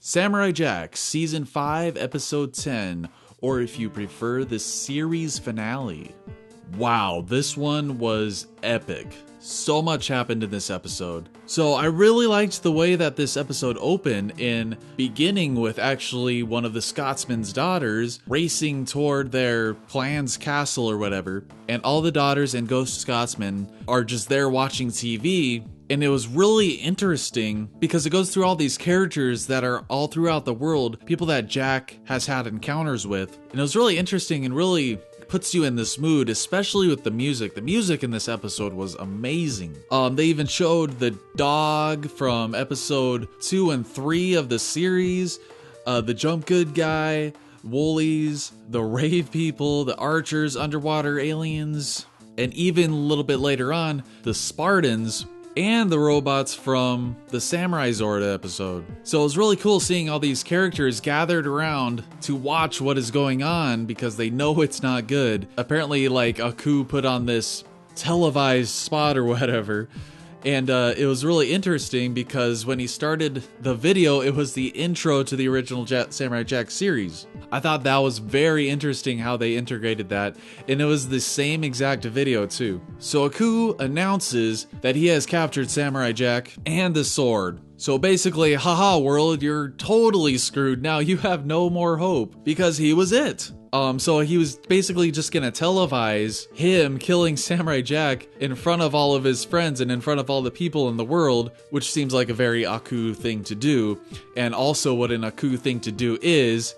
Samurai Jack, Season 5, Episode 10, or if you prefer, the series finale. Wow, this one was epic. So much happened in this episode. So I really liked the way that this episode opened, in beginning with actually one of the Scotsman's daughters racing toward their clan's castle or whatever, and all the daughters and Ghost Scotsman are just there watching TV. And it was really interesting because it goes through all these characters that are all throughout the world, people that Jack has had encounters with. And it was really interesting and really puts you in this mood, especially with the music. The music in this episode was amazing. They even showed the dog from episode 2 and 3 of the series, the Jump Good guy, Woolies, the rave people, the archers, underwater aliens, and even a little bit later on, the Spartans, and the robots from the Samurai Zorda episode. So it was really cool seeing all these characters gathered around to watch what is going on because they know it's not good. Apparently, like, Aku put on this televised spot or whatever. And it was really interesting because when he started the video, it was the intro to the original Samurai Jack series. I thought that was very interesting how they integrated that, and it was the same exact video too. So Aku announces that he has captured Samurai Jack and the sword. So basically, haha world, you're totally screwed now. You have no more hope because he was it. So he was basically just gonna televise him killing Samurai Jack in front of all of his friends and in front of all the people in the world, which seems like a very Aku thing to do. And also what an Aku thing to do is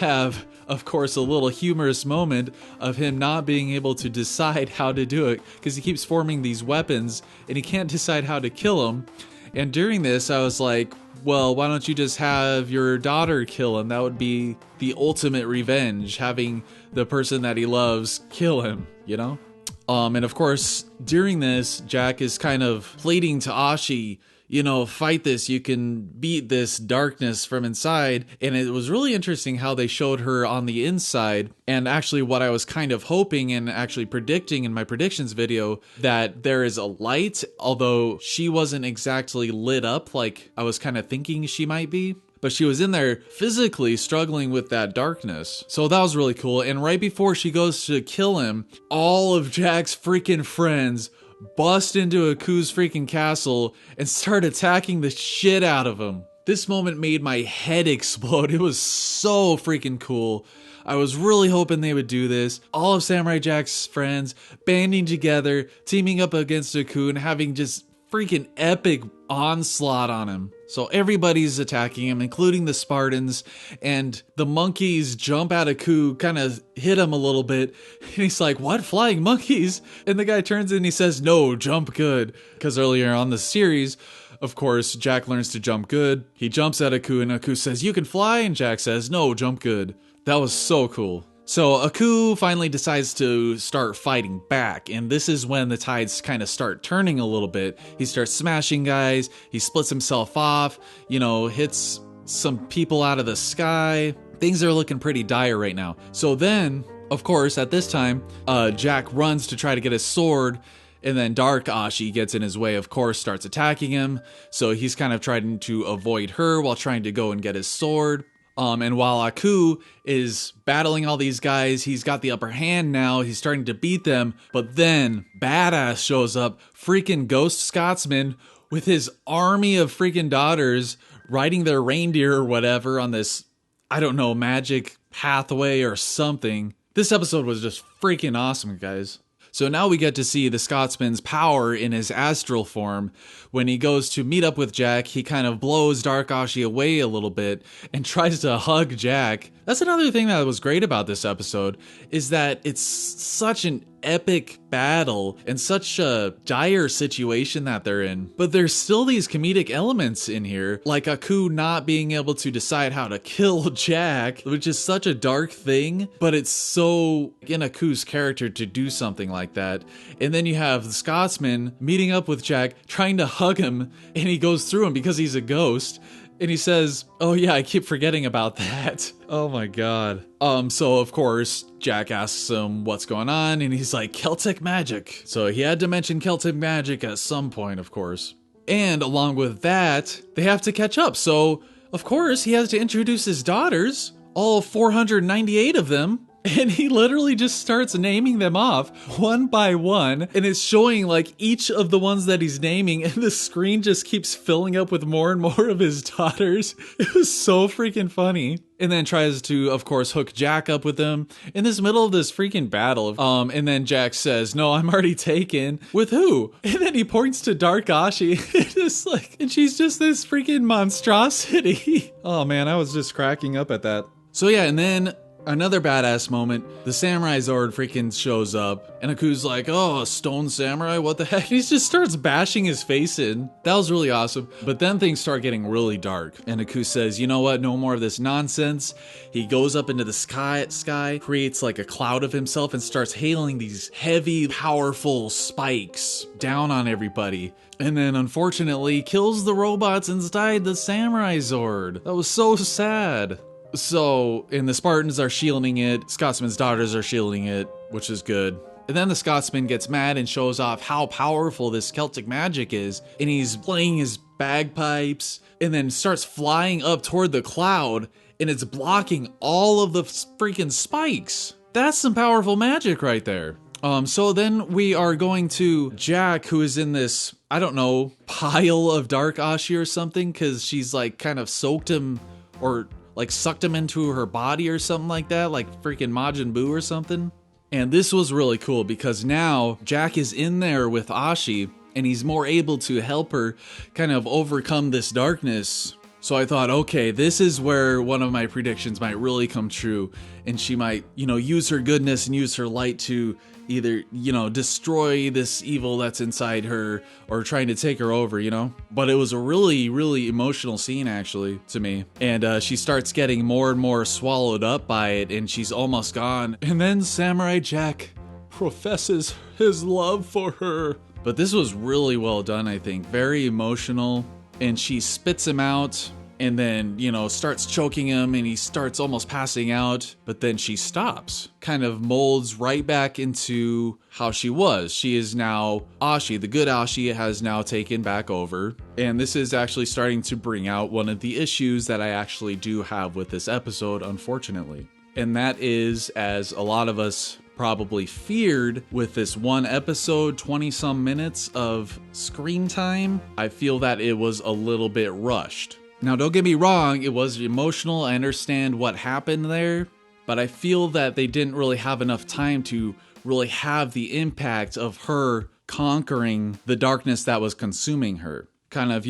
have, of course, a little humorous moment of him not being able to decide how to do it because he keeps forming these weapons and he can't decide how to kill them. And during this, I was like, well, why don't you just have your daughter kill him? That would be the ultimate revenge, having the person that he loves kill him, you know? And of course, during this, Jack is kind of pleading to Ashi, you know, fight this, you can beat this darkness from inside. And it was really interesting how they showed her on the inside. And actually what I was kind of hoping and actually predicting in my predictions video, that there is a light, although she wasn't exactly lit up like I was kind of thinking she might be. But she was in there physically struggling with that darkness. So that was really cool. And right before she goes to kill him, all of Jack's freaking friends bust into Aku's freaking castle and start attacking the shit out of him. This moment made my head explode. It was so freaking cool. I was really hoping they would do this. All of Samurai Jack's friends banding together, teaming up against Aku and having just freaking epic onslaught on him. So everybody's attacking him, including the Spartans, and the monkeys jump at Aku, kind of hit him a little bit, and he's like, what, flying monkeys? And the guy turns in and he says, no, jump good. Because earlier on the series, of course, Jack learns to jump good. He jumps at Aku, and Aku says, you can fly, and Jack says, no, jump good. That was so cool. So Aku finally decides to start fighting back, and this is when the tides kind of start turning a little bit. He starts smashing guys, he splits himself off, you know, hits some people out of the sky. Things are looking pretty dire right now. So then, of course, at this time, Jack runs to try to get his sword, and then Dark Ashi gets in his way, of course, starts attacking him. So he's kind of trying to avoid her while trying to go and get his sword. And while Aku is battling all these guys, he's got the upper hand now, he's starting to beat them, but then Badass shows up, freaking Ghost Scotsman, with his army of freaking daughters riding their reindeer or whatever on this, I don't know, magic pathway or something. This episode was just freaking awesome, guys. So now we get to see the Scotsman's power in his astral form. When he goes to meet up with Jack, he kind of blows Dark Ashi away a little bit and tries to hug Jack. That's another thing that was great about this episode, is that it's such an epic battle and such a dire situation that they're in. But there's still these comedic elements in here, like Aku not being able to decide how to kill Jack, which is such a dark thing, but it's so in Aku's character to do something like that. And then you have the Scotsman meeting up with Jack, trying to hug him, and he goes through him because he's a ghost. And he says, oh yeah, I keep forgetting about that. Oh my god. So of course, Jack asks him what's going on, and he's like, Celtic magic. So he had to mention Celtic magic at some point, of course. And along with that, they have to catch up. So of course, he has to introduce his daughters, all 498 of them. And he literally just starts naming them off one by one. And it's showing like each of the ones that he's naming. And the screen just keeps filling up with more and more of his daughters. It was so freaking funny. And then tries to, of course, hook Jack up with him in this middle of this freaking battle. And then Jack says, no, I'm already taken. With who? And then he points to Dark Ashi. And she's just this freaking monstrosity. Oh man, I was just cracking up at that. So yeah, and then another badass moment, the Samurai Zord freaking shows up, and Aku's like, oh, a stone samurai, what the heck? He just starts bashing his face in. That was really awesome. But then things start getting really dark, and Aku says, you know what, no more of this nonsense. He goes up into the sky, creates like a cloud of himself, and starts hailing these heavy, powerful spikes down on everybody. And then, unfortunately, kills the robots inside the Samurai Zord. That was so sad. So, and the Spartans are shielding it, Scotsman's daughters are shielding it, which is good. And then the Scotsman gets mad and shows off how powerful this Celtic magic is, and he's playing his bagpipes, and then starts flying up toward the cloud, and it's blocking all of the freaking spikes. That's some powerful magic right there. So then we are going to Jack, who is in this, I don't know, pile of Dark Ashi or something, because she's like kind of soaked him, or like sucked him into her body or something like that, like freaking Majin Buu or something. And this was really cool because now Jack is in there with Ashi and he's more able to help her kind of overcome this darkness. So I thought, okay, this is where one of my predictions might really come true, and she might, use her goodness and use her light to either, destroy this evil that's inside her or trying to take her over, But it was a really, really emotional scene, actually, to me. And she starts getting more and more swallowed up by it, and she's almost gone. And then Samurai Jack professes his love for her. But this was really well done, I think. Very emotional. And she spits him out and then, starts choking him and he starts almost passing out. But then she stops, kind of molds right back into how she was. She is now Ashi. The good Ashi has now taken back over. And this is actually starting to bring out one of the issues that I actually do have with this episode, unfortunately. And that is, as a lot of us probably feared with this one episode, 20 some minutes of screen time, I feel that it was a little bit rushed. Now, don't get me wrong, it was emotional. I understand what happened there, but I feel that they didn't really have enough time to really have the impact of her conquering the darkness that was consuming her. Kind of,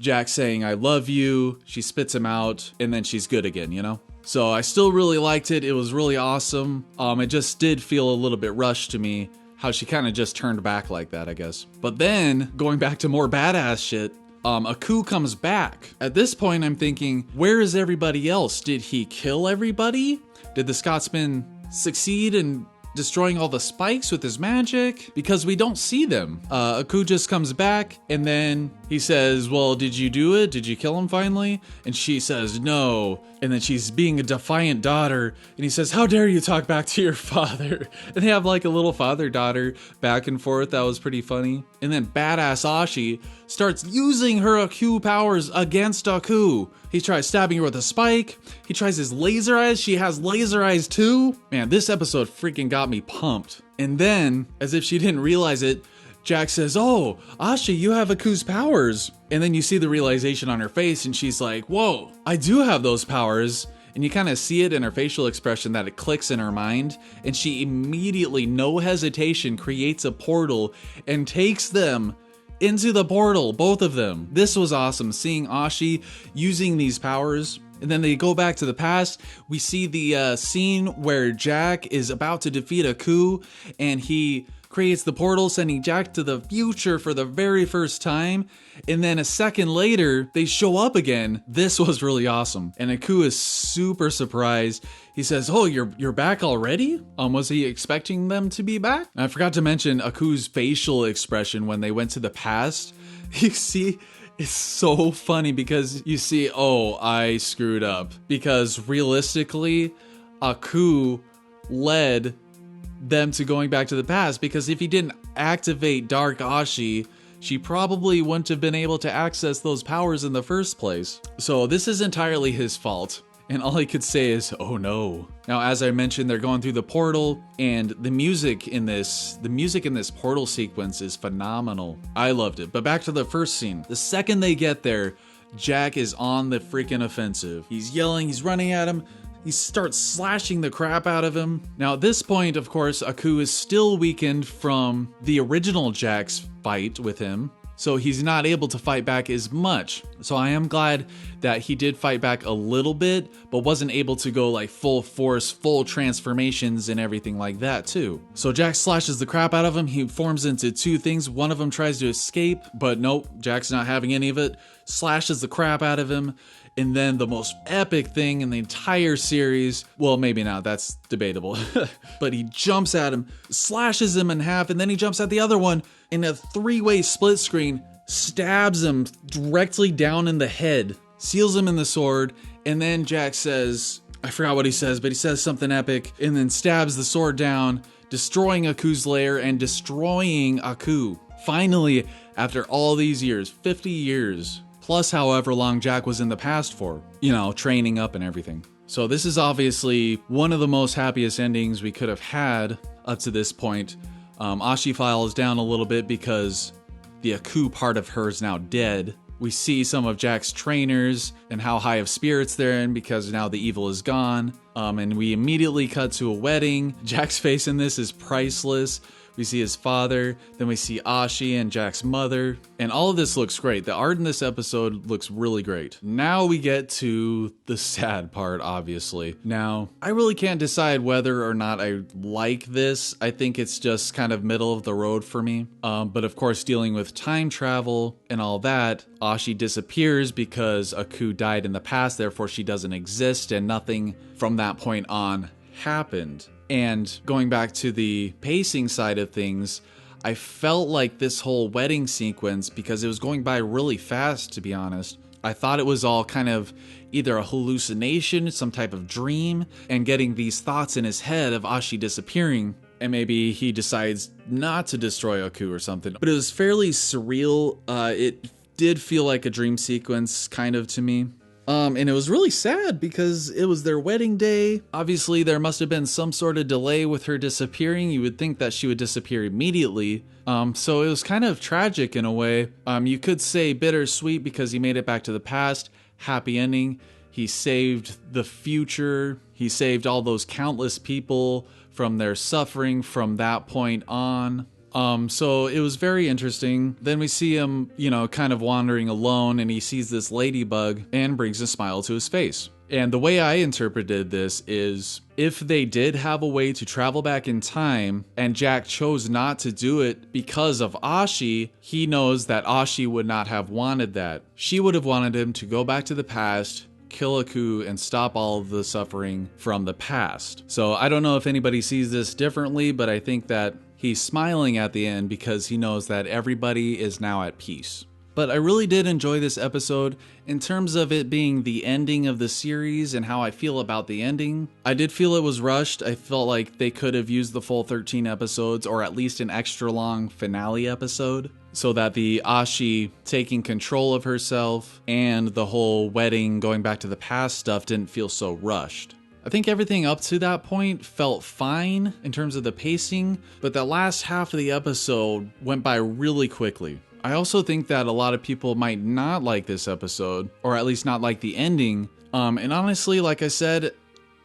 Jack saying, I love you, she spits him out, and then she's good again, So I still really liked it. It was really awesome. It just did feel a little bit rushed to me, how she kind of just turned back like that, I guess. But then, going back to more badass shit, Aku comes back. At this point, I'm thinking, where is everybody else? Did he kill everybody? Did the Scotsman succeed in destroying all the spikes with his magic? Because we don't see them. Aku just comes back and then he says, well, did you do it? Did you kill him finally? And she says, no. And then she's being a defiant daughter. And he says, how dare you talk back to your father? And they have like a little father-daughter back and forth. That was pretty funny. And then badass Ashi starts using her Aku powers against Aku. He tries stabbing her with a spike. He tries his laser eyes. She has laser eyes too. Man, this episode freaking got me pumped. And then, as if she didn't realize it, Jack says, oh, Ashi, you have Aku's powers. And then you see the realization on her face and she's like, whoa, I do have those powers. And you kind of see it in her facial expression that it clicks in her mind. And she immediately, no hesitation, creates a portal and takes them into the portal, both of them. This was awesome, seeing Ashi using these powers. And then they go back to the past. We see the scene where Jack is about to defeat Aku, and he creates the portal, sending Jack to the future for the very first time. And then a second later, they show up again. This was really awesome. And Aku is super surprised. He says, oh, you're back already? Was he expecting them to be back? And I forgot to mention Aku's facial expression when they went to the past. You see, it's so funny because you see, oh, I screwed up. Because realistically, Aku led them to going back to the past, because if he didn't activate Dark Ashi she probably wouldn't have been able to access those powers in the first place. So this is entirely his fault. And all I could say is, oh no. Now, as I mentioned, they're going through the portal, and the music in this portal sequence is phenomenal. I loved it. But back to the first scene. The second they get there, Jack is on the freaking offensive. He's yelling, he's running at him. He starts slashing the crap out of him. Now at this point, of course, Aku is still weakened from the original Jack's fight with him, so he's not able to fight back as much. So I am glad that he did fight back a little bit, but wasn't able to go like full force, full transformations and everything like that too. So Jack slashes the crap out of him. He forms into two things. One of them tries to escape, but nope, Jack's not having any of it. Slashes the crap out of him. And then the most epic thing in the entire series, well, maybe not, that's debatable, but he jumps at him, slashes him in half, and then he jumps at the other one in a three-way split screen, stabs him directly down in the head, seals him in the sword, and then Jack says, I forgot what he says, but he says something epic, and then stabs the sword down, destroying Aku's lair and destroying Aku. Finally, after all these years, 50 years, plus however long Jack was in the past for, you know, training up and everything. So this is obviously one of the most happiest endings we could have had up to this point. Ashi files down a little bit because the Aku part of her is now dead. We see some of Jack's trainers and how high of spirits they're in because now the evil is gone. And we immediately cut to a wedding. Jack's face in this is priceless. We see his father, then we see Ashi and Jack's mother, and all of this looks great. The art in this episode looks really great. Now we get to the sad part, obviously. Now, I really can't decide whether or not I like this. I think it's just kind of middle of the road for me. But of course, dealing with time travel and all that, Ashi disappears because Aku died in the past, therefore she doesn't exist, and nothing from that point on happened. And going back to the pacing side of things, I felt like this whole wedding sequence, because it was going by really fast, to be honest, I thought it was all kind of either a hallucination, some type of dream, and getting these thoughts in his head of Ashi disappearing, and maybe he decides not to destroy Aku or something. But it was fairly surreal. It did feel like a dream sequence, kind of, to me. And it was really sad because it was their wedding day. Obviously, there must have been some sort of delay with her disappearing. You would think that she would disappear immediately. So it was kind of tragic in a way. You could say bittersweet because he made it back to the past. Happy ending. He saved the future. He saved all those countless people from their suffering from that point on. So it was very interesting. Then we see him, you know, kind of wandering alone, and he sees this ladybug and brings a smile to his face. And the way I interpreted this is, if they did have a way to travel back in time and Jack chose not to do it because of Ashi, he knows that Ashi would not have wanted that. She would have wanted him to go back to the past, kill Aku, and stop all of the suffering from the past. So I don't know if anybody sees this differently, but I think that he's smiling at the end because he knows that everybody is now at peace. But I really did enjoy this episode. In terms of it being the ending of the series and how I feel about the ending, I did feel it was rushed. I felt like they could have used the full 13 episodes or at least an extra long finale episode, so that the Ashi taking control of herself and the whole wedding going back to the past stuff didn't feel so rushed. I think everything up to that point felt fine in terms of the pacing, but the last half of the episode went by really quickly. I also think that a lot of people might not like this episode, or at least not like the ending. And honestly, like I said,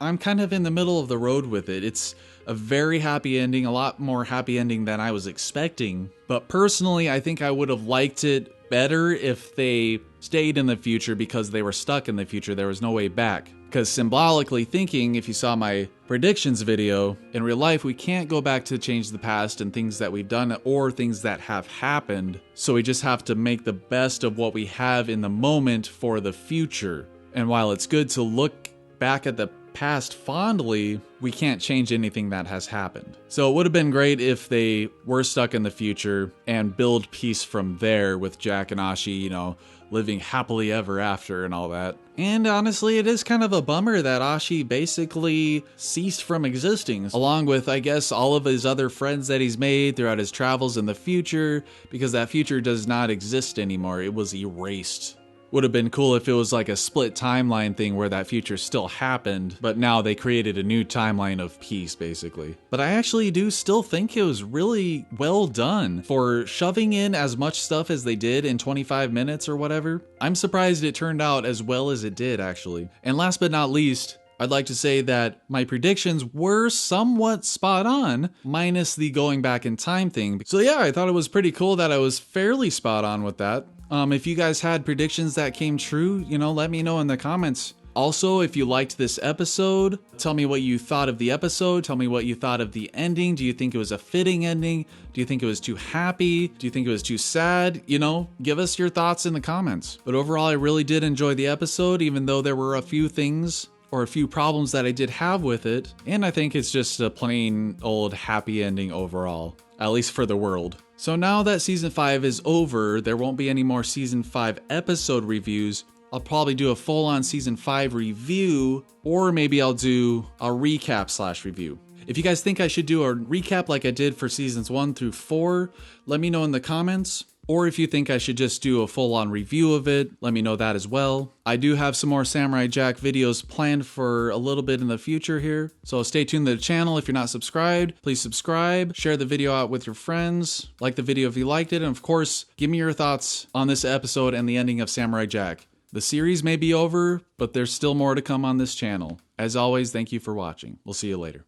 I'm kind of in the middle of the road with it. It's a very happy ending, a lot more happy ending than I was expecting. But personally, I think I would have liked it better if they stayed in the future because they were stuck in the future. There was no way back. Because symbolically thinking, if you saw my predictions video, in real life we can't go back to change the past and things that we've done or things that have happened. So we just have to make the best of what we have in the moment for the future. And while it's good to look back at the past fondly, we can't change anything that has happened. So it would have been great if they were stuck in the future and build peace from there with Jack and Ashi, you know, living happily ever after and all that. And honestly, it is kind of a bummer that Ashi basically ceased from existing, along with, I guess, all of his other friends that he's made throughout his travels in the future, because that future does not exist anymore. It was erased. Would have been cool if it was like a split timeline thing where that future still happened, but now they created a new timeline of peace, basically. But I actually do still think it was really well done for shoving in as much stuff as they did in 25 minutes or whatever. I'm surprised it turned out as well as it did, actually. And last but not least, I'd like to say that my predictions were somewhat spot on, minus the going back in time thing. So yeah, I thought it was pretty cool that I was fairly spot on with that. If you guys had predictions that came true, you know, let me know in the comments. Also, if you liked this episode, tell me what you thought of the episode. Tell me what you thought of the ending. Do you think it was a fitting ending? Do you think it was too happy? Do you think it was too sad? You know, give us your thoughts in the comments. But overall, I really did enjoy the episode, even though there were a few things or a few problems that I did have with it. And I think it's just a plain old happy ending overall, at least for the world. So now that season 5 is over, there won't be any more season 5 episode reviews. I'll probably do a full-on season 5 review, or maybe I'll do a recap / review. If you guys think I should do a recap like I did for seasons 1 through 4, let me know in the comments. Or if you think I should just do a full-on review of it, let me know that as well. I do have some more Samurai Jack videos planned for a little bit in the future here. So stay tuned to the channel. If you're not subscribed, please subscribe. Share the video out with your friends. Like the video if you liked it. And of course, give me your thoughts on this episode and the ending of Samurai Jack. The series may be over, but there's still more to come on this channel. As always, thank you for watching. We'll see you later.